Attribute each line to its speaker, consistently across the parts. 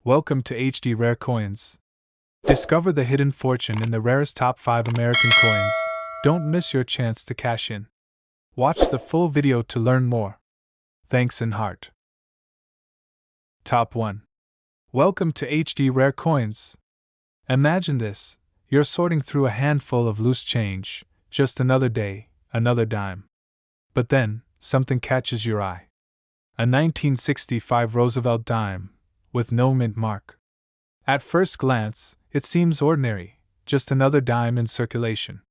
Speaker 1: Welcome to HD Rare Coins. Discover the hidden fortune in the rarest top 5 American coins. Don't miss your chance to cash in. Watch the full video to learn more. Thanks in heart. Top 1. Welcome to HD Rare Coins. Imagine this: you're sorting through a handful of loose change, just another day, another dime. But then, something catches your eye. A 1965 Roosevelt dime, with no mint mark. At first glance, it seems ordinary, just another dime in circulation.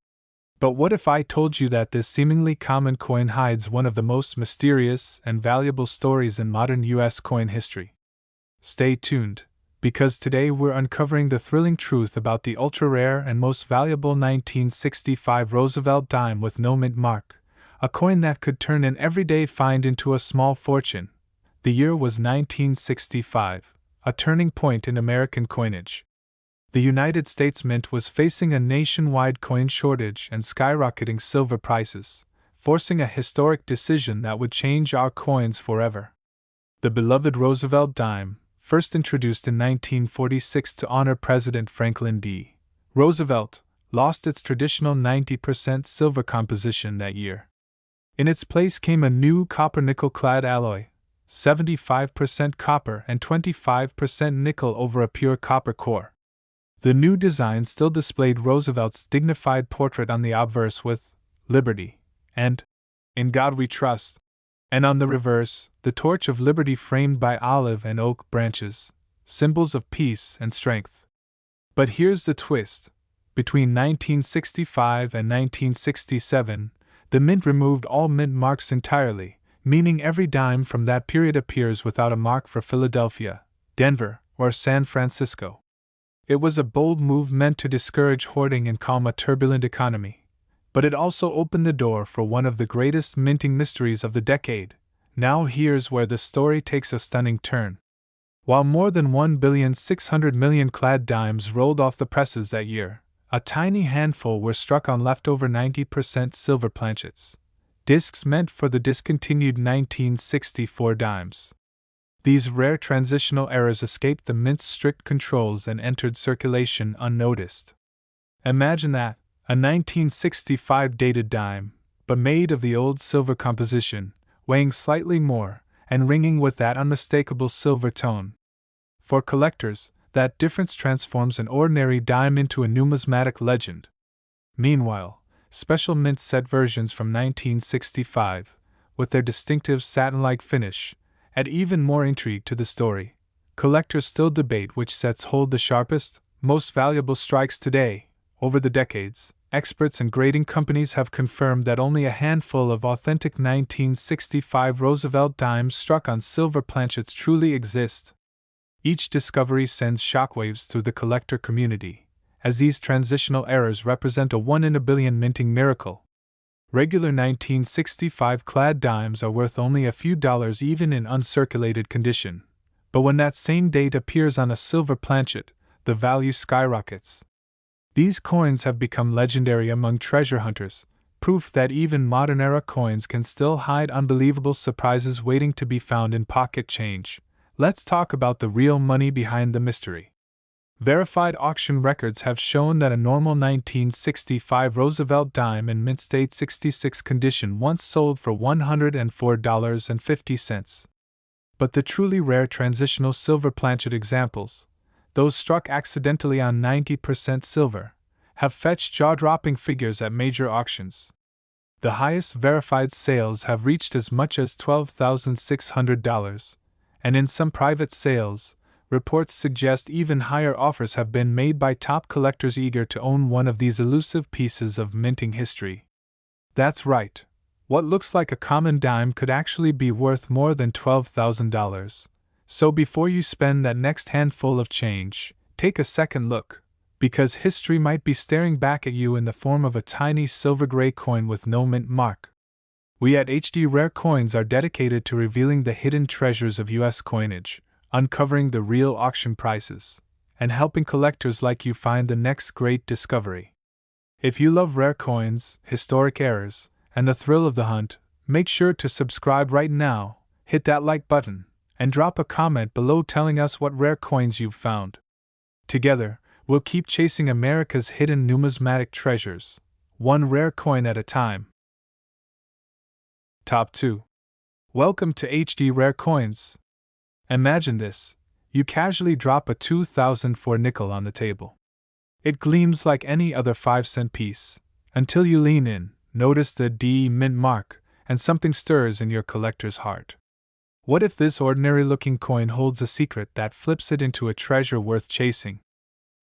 Speaker 1: But what if I told you that this seemingly common coin hides one of the most mysterious and valuable stories in modern U.S. coin history? Stay tuned, because today we're uncovering the thrilling truth about the ultra-rare and most valuable 1965 Roosevelt dime with no mint mark, a coin that could turn an everyday find into a small fortune. The year was 1965, a turning point in American coinage. The United States Mint was facing a nationwide coin shortage and skyrocketing silver prices, forcing a historic decision that would change our coins forever. The beloved Roosevelt dime, first introduced in 1946 to honor President Franklin D. Roosevelt, lost its traditional 90% silver composition that year. In its place came a new copper-nickel-clad alloy, 75% copper and 25% nickel over a pure copper core. The new design still displayed Roosevelt's dignified portrait on the obverse with "Liberty" and "In God We Trust," and on the reverse, the torch of liberty framed by olive and oak branches, symbols of peace and strength. But here's the twist: between 1965 and 1967, the Mint removed all mint marks entirely, meaning every dime from that period appears without a mark for Philadelphia, Denver, or San Francisco. It was a bold move meant to discourage hoarding and calm a turbulent economy, but it also opened the door for one of the greatest minting mysteries of the decade. Now here's where the story takes a stunning turn. While more than 1,600,000,000 clad dimes rolled off the presses that year, a tiny handful were struck on leftover 90% silver planchets, discs meant for the discontinued 1964 dimes. These rare transitional errors escaped the Mint's strict controls and entered circulation unnoticed. Imagine that, a 1965 dated dime, but made of the old silver composition, weighing slightly more, and ringing with that unmistakable silver tone. For collectors, that difference transforms an ordinary dime into a numismatic legend. Meanwhile, special mint set versions from 1965, with their distinctive satin-like finish, add even more intrigue to the story. Collectors still debate which sets hold the sharpest, most valuable strikes today. Over the decades, experts and grading companies have confirmed that only a handful of authentic 1965 Roosevelt dimes struck on silver planchets truly exist. Each discovery sends shockwaves through the collector community, as these transitional errors represent a 1 in a billion minting miracle. Regular 1965 clad dimes are worth only a few dollars even in uncirculated condition, but when that same date appears on a silver planchet, the value skyrockets. These coins have become legendary among treasure hunters, proof that even modern-era coins can still hide unbelievable surprises waiting to be found in pocket change. Let's talk about the real money behind the mystery. Verified auction records have shown that a normal 1965 Roosevelt dime in mint state 66 condition once sold for $104.50. But the truly rare transitional silver planchet examples, those struck accidentally on 90% silver, have fetched jaw-dropping figures at major auctions. The highest verified sales have reached as much as $12,600, and in some private sales, reports suggest even higher offers have been made by top collectors eager to own one of these elusive pieces of minting history. That's right, what looks like a common dime could actually be worth more than $12,000. So before you spend that next handful of change, take a second look, because history might be staring back at you in the form of a tiny silver-gray coin with no mint mark. We at HD Rare Coins are dedicated to revealing the hidden treasures of U.S. coinage, uncovering the real auction prices, and helping collectors like you find the next great discovery. If you love rare coins, historic errors, and the thrill of the hunt, make sure to subscribe right now, hit that like button, and drop a comment below telling us what rare coins you've found. Together, we'll keep chasing America's hidden numismatic treasures, one rare coin at a time. Top 2. Welcome to HD Rare Coins. Imagine this: you casually drop a 2004 nickel on the table. It gleams like any other 5-cent piece, until you lean in, notice the D mint mark, and something stirs in your collector's heart. What if this ordinary-looking coin holds a secret that flips it into a treasure worth chasing?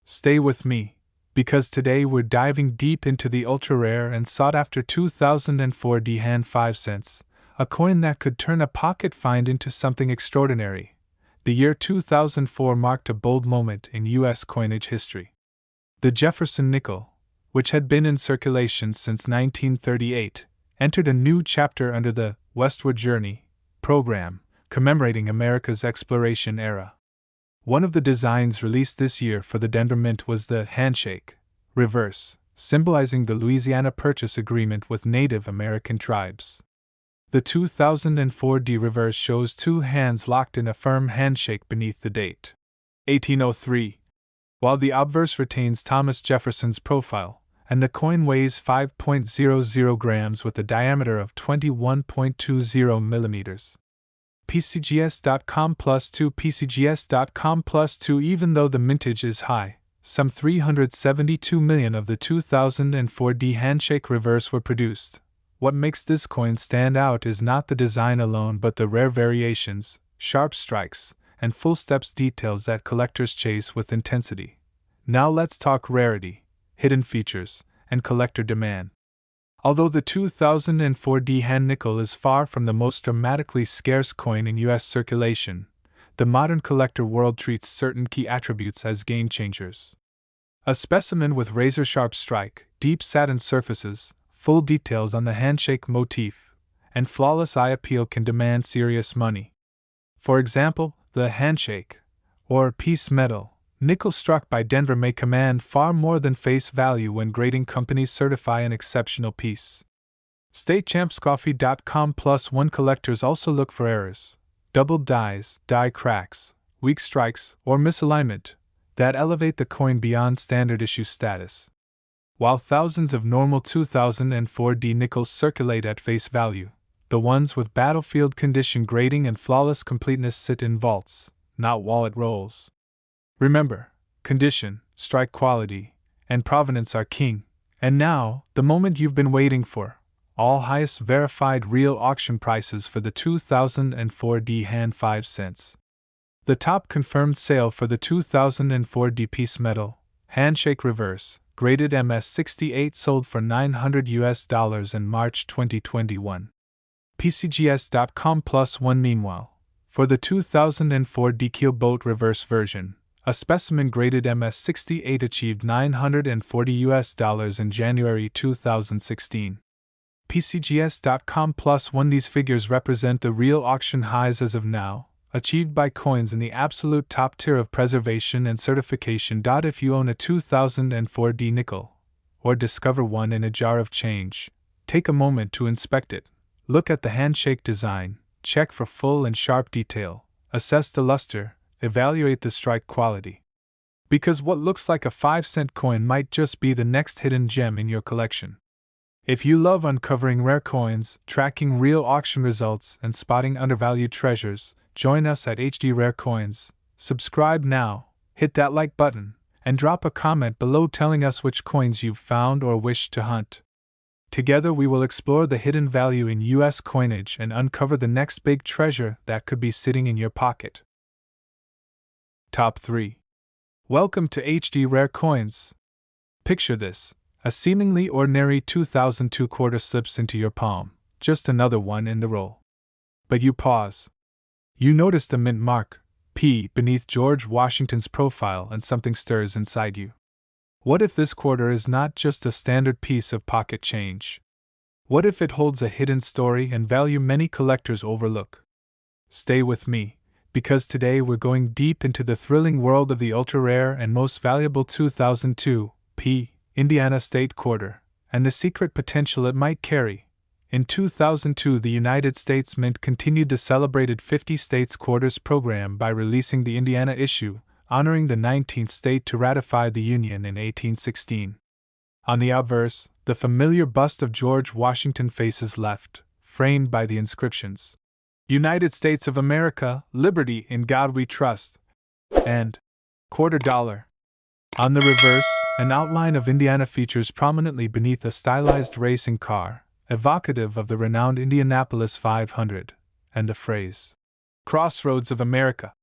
Speaker 1: Stay with me, because today we're diving deep into the ultra-rare and sought-after 2004 D-hand 5 cents, a coin that could turn a pocket find into something extraordinary. The year 2004 marked a bold moment in U.S. coinage history. The Jefferson nickel, which had been in circulation since 1938, entered a new chapter under the Westward Journey program, commemorating America's exploration era. One of the designs released this year for the Denver Mint was the handshake reverse, symbolizing the Louisiana Purchase Agreement with Native American tribes. The 2004 D reverse shows two hands locked in a firm handshake beneath the date 1803, while the obverse retains Thomas Jefferson's profile, and the coin weighs 5.00 grams with a diameter of 21.20 millimeters. PCGS.com+2 PCGS.com+2 Even though the mintage is high, some 372 million of the 2004 D handshake reverse were produced. What makes this coin stand out is not the design alone but the rare variations, sharp strikes, and full steps details that collectors chase with intensity. Now let's talk rarity, hidden features, and collector demand. Although the 2004 D-hand nickel is far from the most dramatically scarce coin in U.S. circulation, the modern collector world treats certain key attributes as game-changers. A specimen with razor-sharp strike, deep satin surfaces, full details on the handshake motif, and flawless eye appeal can demand serious money. For example, the handshake, or piece metal, nickel struck by Denver may command far more than face value when grading companies certify an exceptional piece. StateChampsCoffee.com+1 collectors also look for errors, doubled dies, die cracks, weak strikes, or misalignment that elevate the coin beyond standard issue status. While thousands of normal 2004 D nickels circulate at face value, the ones with battlefield condition grading and flawless completeness sit in vaults, not wallet rolls. Remember, condition, strike quality, and provenance are king. And now, the moment you've been waiting for: all highest verified real auction prices for the 2004 D hand 5 cents. The top confirmed sale for the 2004 D piece metal, handshake reverse, graded MS68 sold for $900 in March 2021. PCGS.com+1 Meanwhile, for the 2004 D keelboat reverse version, a specimen graded MS68 achieved $940 in January 2016. PCGS.com+1 These figures represent the real auction highs as of now, achieved by coins in the absolute top tier of preservation and certification. If you own a 2004 D nickel, or discover one in a jar of change, take a moment to inspect it. Look at the handshake design, check for full and sharp detail, assess the luster, evaluate the strike quality. Because what looks like a 5-cent coin might just be the next hidden gem in your collection. If you love uncovering rare coins, tracking real auction results, and spotting undervalued treasures, join us at HD Rare Coins. Subscribe now, hit that like button, and drop a comment below telling us which coins you've found or wish to hunt. Together we will explore the hidden value in U.S. coinage and uncover the next big treasure that could be sitting in your pocket. Top 3. Welcome to HD Rare Coins. Picture this: a seemingly ordinary 2002 quarter slips into your palm, just another one in the roll. But you pause. You notice the mint mark, P, beneath George Washington's profile, and something stirs inside you. What if this quarter is not just a standard piece of pocket change? What if it holds a hidden story and value many collectors overlook? Stay with me, because today we're going deep into the thrilling world of the ultra-rare and most valuable 2002 P. Indiana State Quarter, and the secret potential it might carry. In 2002, the United States Mint continued the celebrated 50 states quarters program by releasing the Indiana issue, honoring the 19th state to ratify the Union in 1816. On the obverse, the familiar bust of George Washington faces left, framed by the inscriptions, "United States of America, Liberty, in God We Trust," and $quarter. On the reverse, an outline of Indiana features prominently beneath a stylized racing car, evocative of the renowned Indianapolis 500, and the phrase, "Crossroads of America,"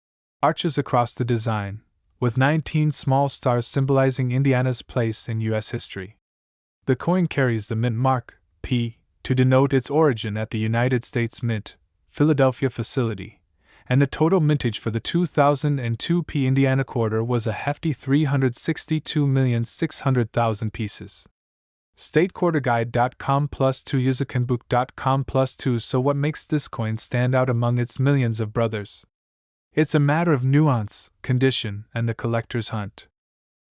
Speaker 1: arches across the design, with 19 small stars symbolizing Indiana's place in U.S. history. The coin carries the mint mark, P, to denote its origin at the United States Mint, Philadelphia facility, and the total mintage for the 2002 P Indiana quarter was a hefty 362,600,000 pieces. StateQuarterGuide.com +2 YuzakanBook.com +2 So what makes this coin stand out among its millions of brothers? It's a matter of nuance, condition, and the collector's hunt.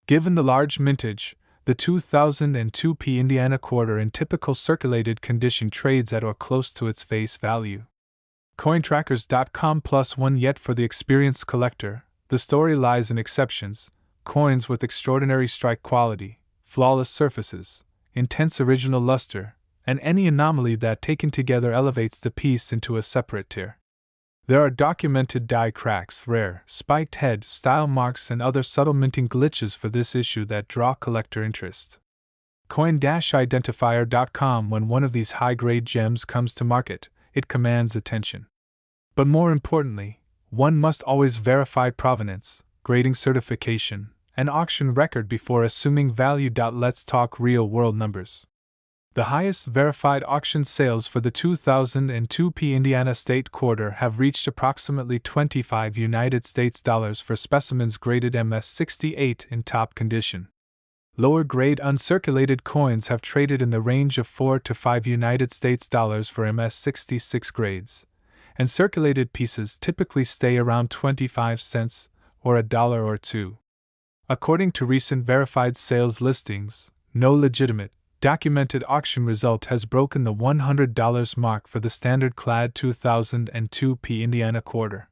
Speaker 1: Given the large mintage, the 2002 P Indiana quarter in typical circulated condition trades at or close to its face value. Cointrackers.com +1 Yet for the experienced collector, the story lies in exceptions, coins with extraordinary strike quality, flawless surfaces, intense original luster, and any anomaly that taken together elevates the piece into a separate tier. There are documented die cracks, rare, spiked head, style marks, and other subtle minting glitches for this issue that draw collector interest. Coin-identifier.com When one of these high-grade gems comes to market, it commands attention. But more importantly, one must always verify provenance, grading certification, and auction record before assuming value. Let's talk real-world numbers. The highest verified auction sales for the 2002 P Indiana State quarter have reached approximately $25 United States dollars for specimens graded MS68 in top condition. Lower-grade uncirculated coins have traded in the range of $4 to $5 United States dollars for MS66 grades, and circulated pieces typically stay around 25 cents, or $1 or $2. According to recent verified sales listings, no legitimate, documented auction result has broken the $100 mark for the standard-clad 2002 P Indiana quarter.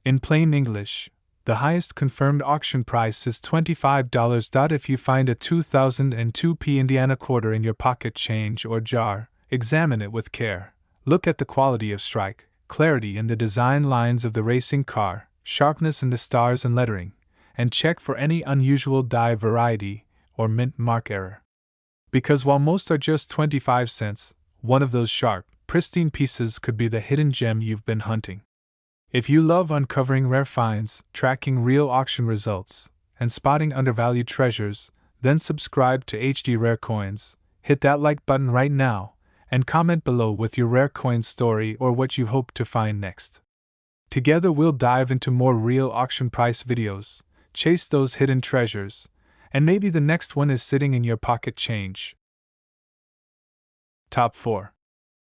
Speaker 1: In plain English, the highest confirmed auction price is $25. If you find a 2002 P Indiana quarter in your pocket change or jar, examine it with care. Look at the quality of strike, clarity in the design lines of the racing car, sharpness in the stars and lettering, and check for any unusual die variety or mint mark error. Because while most are just 25 cents, one of those sharp, pristine pieces could be the hidden gem you've been hunting. If you love uncovering rare finds, tracking real auction results, and spotting undervalued treasures, then subscribe to HD Rare Coins, hit that like button right now, and comment below with your rare coin story or what you hope to find next. Together we'll dive into more real auction price videos, chase those hidden treasures, and maybe the next one is sitting in your pocket change. Top 4.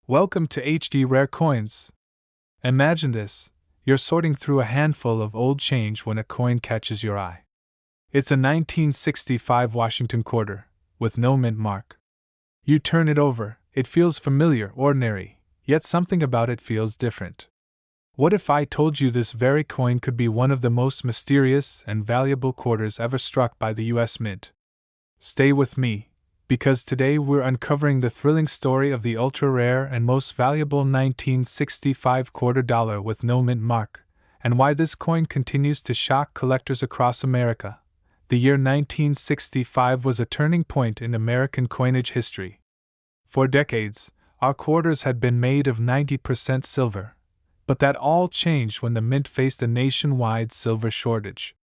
Speaker 1: Welcome to HD Rare Coins. Imagine this. You're sorting through a handful of old change when a coin catches your eye. It's a 1965 Washington quarter, with no mint mark. You turn it over, it feels familiar, ordinary, yet something about it feels different. What if I told you this very coin could be one of the most mysterious and valuable quarters ever struck by the U.S. Mint? Stay with me, because today we're uncovering the thrilling story of the ultra-rare and most valuable 1965 quarter dollar with no mint mark, and why this coin continues to shock collectors across America. The year 1965 was a turning point in American coinage history. For decades, our quarters had been made of 90% silver, but that all changed when the mint faced a nationwide silver shortage.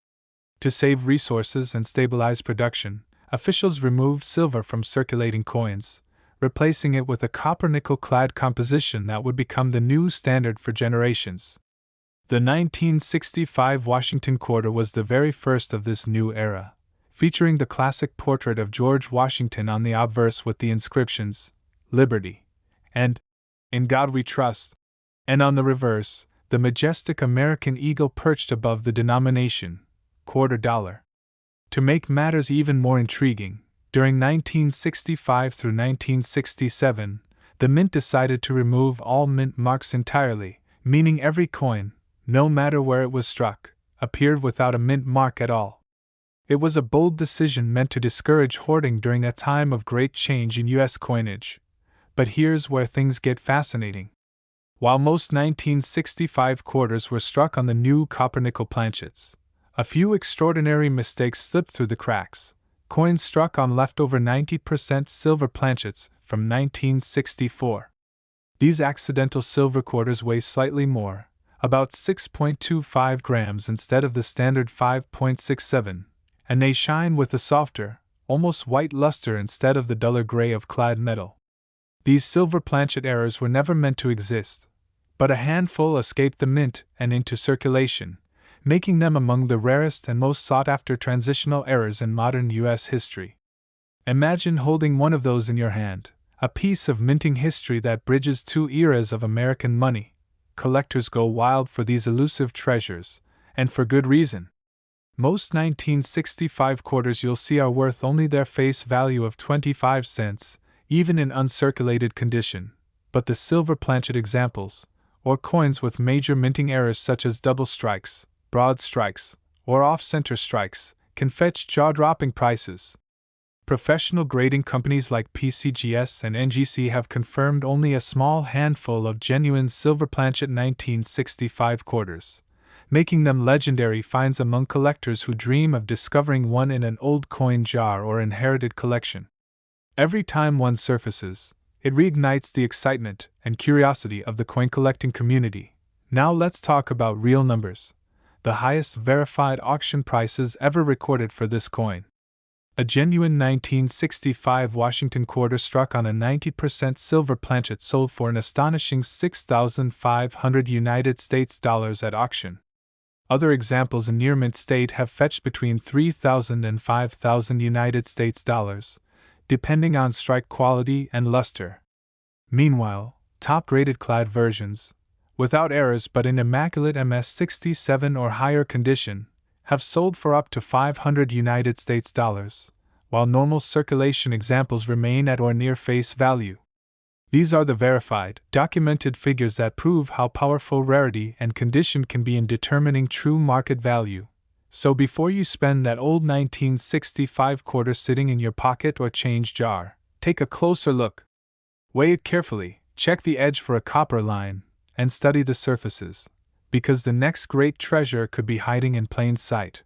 Speaker 1: To save resources and stabilize production, officials removed silver from circulating coins, replacing it with a copper-nickel-clad composition that would become the new standard for generations. The 1965 Washington quarter was the very first of this new era, featuring the classic portrait of George Washington on the obverse with the inscriptions, "Liberty," and "In God We Trust," and on the reverse, the majestic American eagle perched above the denomination, quarter dollar. To make matters even more intriguing, during 1965 through 1967, The mint decided to remove all mint marks entirely, meaning every coin, no matter where it was struck, appeared without a mint mark at all. It was a bold decision meant to discourage hoarding during a time of great change in U.S. coinage. But here's where things get fascinating. While most 1965 quarters were struck on the new copper-nickel planchets, a few extraordinary mistakes slipped through the cracks. Coins struck on leftover 90% silver planchets from 1964. These accidental silver quarters weigh slightly more, about 6.25 grams instead of the standard 5.67, and they shine with a softer, almost white luster instead of the duller gray of clad metal. These silver planchet errors were never meant to exist, but a handful escaped the mint and into circulation, making them among the rarest and most sought-after transitional errors in modern U.S. history. Imagine holding one of those in your hand, a piece of minting history that bridges two eras of American money. Collectors go wild for these elusive treasures, and for good reason. Most 1965 quarters you'll see are worth only their face value of 25 cents, even in uncirculated condition, but the silver planchet examples, or coins with major minting errors such as double strikes, broad strikes, or off-center strikes, can fetch jaw-dropping prices. Professional grading companies like PCGS and NGC have confirmed only a small handful of genuine silver planchet 1965 quarters, making them legendary finds among collectors who dream of discovering one in an old coin jar or inherited collection. Every time one surfaces, it reignites the excitement and curiosity of the coin collecting community. Now let's talk about real numbers. The highest verified auction prices ever recorded for this coin. A genuine 1965 Washington quarter struck on a 90% silver planchet sold for an astonishing $6,500 United States dollars at auction. Other examples in near mint state have fetched between $3,000 and $5,000 United States dollars, depending on strike quality and luster. Meanwhile, top-graded clad versions, without errors but in immaculate MS-67 or higher condition, have sold for up to $500 United States dollars, while normal circulation examples remain at or near face value. These are the verified, documented figures that prove how powerful rarity and condition can be in determining true market value. So before you spend that old 1965 quarter sitting in your pocket or change jar, take a closer look. Weigh it carefully, check the edge for a copper line, and study the surfaces, because the next great treasure could be hiding in plain sight.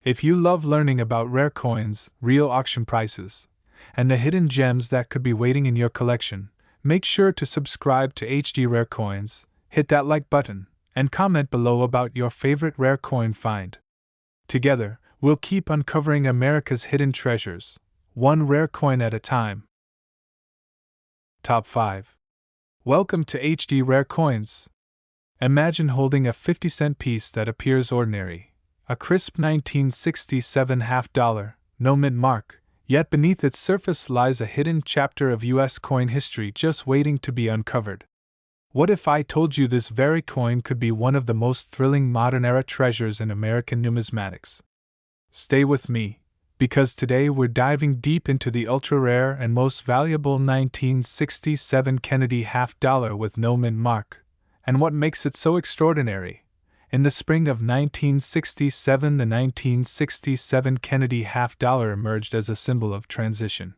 Speaker 1: If you love learning about rare coins, real auction prices, and the hidden gems that could be waiting in your collection, make sure to subscribe to HD Rare Coins, hit that like button, and comment below about your favorite rare coin find. Together, we'll keep uncovering America's hidden treasures, one rare coin at a time. Top 5. Welcome to HD Rare Coins. Imagine holding a 50-cent piece that appears ordinary, a crisp 1967 half-dollar, no mint mark, yet beneath its surface lies a hidden chapter of U.S. coin history just waiting to be uncovered. What if I told you this very coin could be one of the most thrilling modern-era treasures in American numismatics? Stay with me, because today we're diving deep into the ultra-rare and most valuable 1967 Kennedy half-dollar with no mint mark, and what makes it so extraordinary. In the spring of 1967, the 1967 Kennedy half-dollar emerged as a symbol of transition.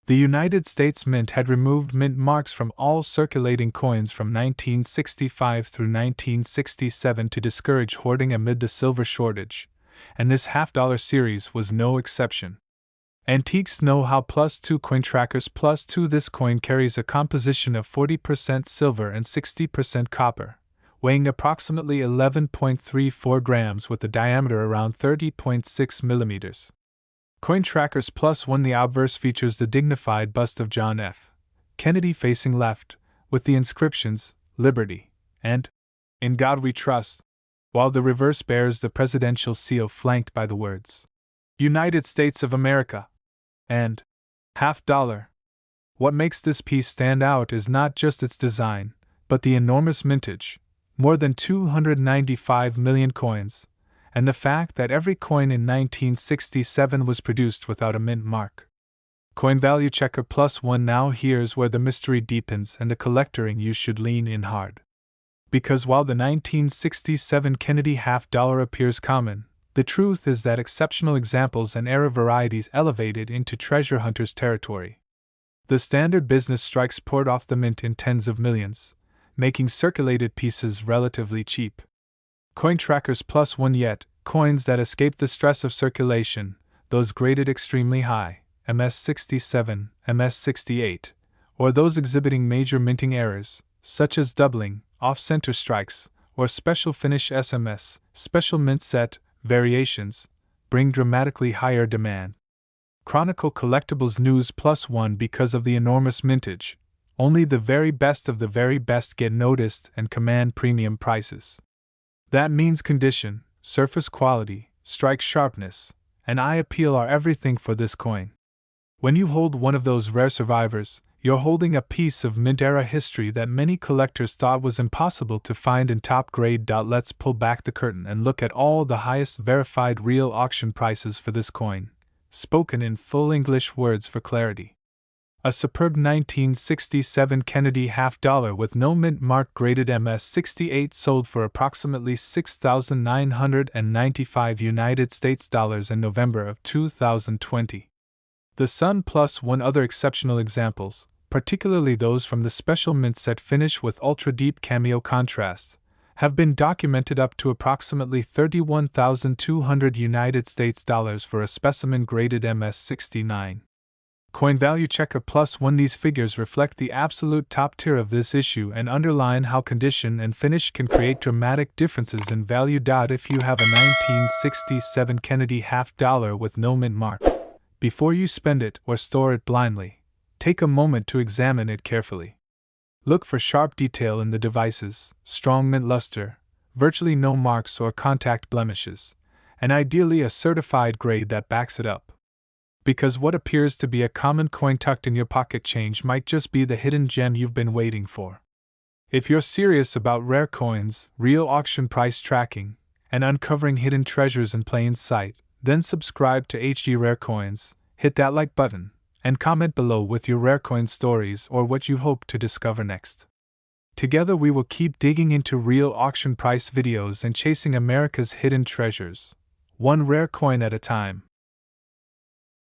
Speaker 1: The United States Mint had removed mint marks from all circulating coins from 1965 through 1967 to discourage hoarding amid the silver shortage, and this half-dollar series was no exception. Antiques Know How +2 Coin Trackers +2. This coin carries a composition of 40% silver and 60% copper, weighing approximately 11.34 grams with a diameter around 30.6 millimeters. Coin Trackers +1. The obverse features the dignified bust of John F. Kennedy facing left, with the inscriptions, Liberty, and In God We Trust, while the reverse bears the presidential seal flanked by the words, United States of America, and half-dollar. What makes this piece stand out is not just its design, but the enormous mintage, more than 295 million coins, and the fact that every coin in 1967 was produced without a mint mark. Coin value checker +1. Now here's where the mystery deepens and the collector in you should lean in hard. Because while the 1967 Kennedy $half appears common, the truth is that exceptional examples and era varieties elevated into treasure hunters' territory. The standard business strikes poured off the mint in tens of millions, making circulated pieces relatively cheap. Coin trackers +1. Yet, coins that escape the stress of circulation, those graded extremely high, MS67, MS68, or those exhibiting major minting errors, such as doubling, off-center strikes, or special finish SMS, special mint set, variations, bring dramatically higher demand. Chronicle Collectibles News +1. Because of the enormous mintage, only the very best of the very best get noticed and command premium prices. That means condition, surface quality, strike sharpness, and eye appeal are everything for this coin. When you hold one of those rare survivors, you're holding a piece of mint-era history that many collectors thought was impossible to find in top grade. Let's pull back the curtain and look at all the highest verified real auction prices for this coin, spoken in full English words for clarity. A superb 1967 Kennedy $half with no mint mark graded MS68 sold for approximately $6,995 United States dollars in November of 2020. The Sun +1. Other exceptional examples, particularly those from the special mint set finish with ultra-deep cameo contrast, have been documented up to approximately $31,200 United States dollars for a specimen graded MS69. Coin value checker +1. These figures reflect the absolute top tier of this issue and underline how condition and finish can create dramatic differences in value. If you have a 1967 Kennedy $half with no mint mark, before you spend it or store it blindly, take a moment to examine it carefully. Look for sharp detail in the devices, strong mint luster, virtually no marks or contact blemishes, and ideally a certified grade that backs it up. Because what appears to be a common coin tucked in your pocket change might just be the hidden gem you've been waiting for. If you're serious about rare coins, real auction price tracking, and uncovering hidden treasures in plain sight, then subscribe to HG Rare Coins, hit that like button, and comment below with your rare coin stories or what you hope to discover next. Together we will keep digging into real auction price videos and chasing America's hidden treasures, one rare coin at a time.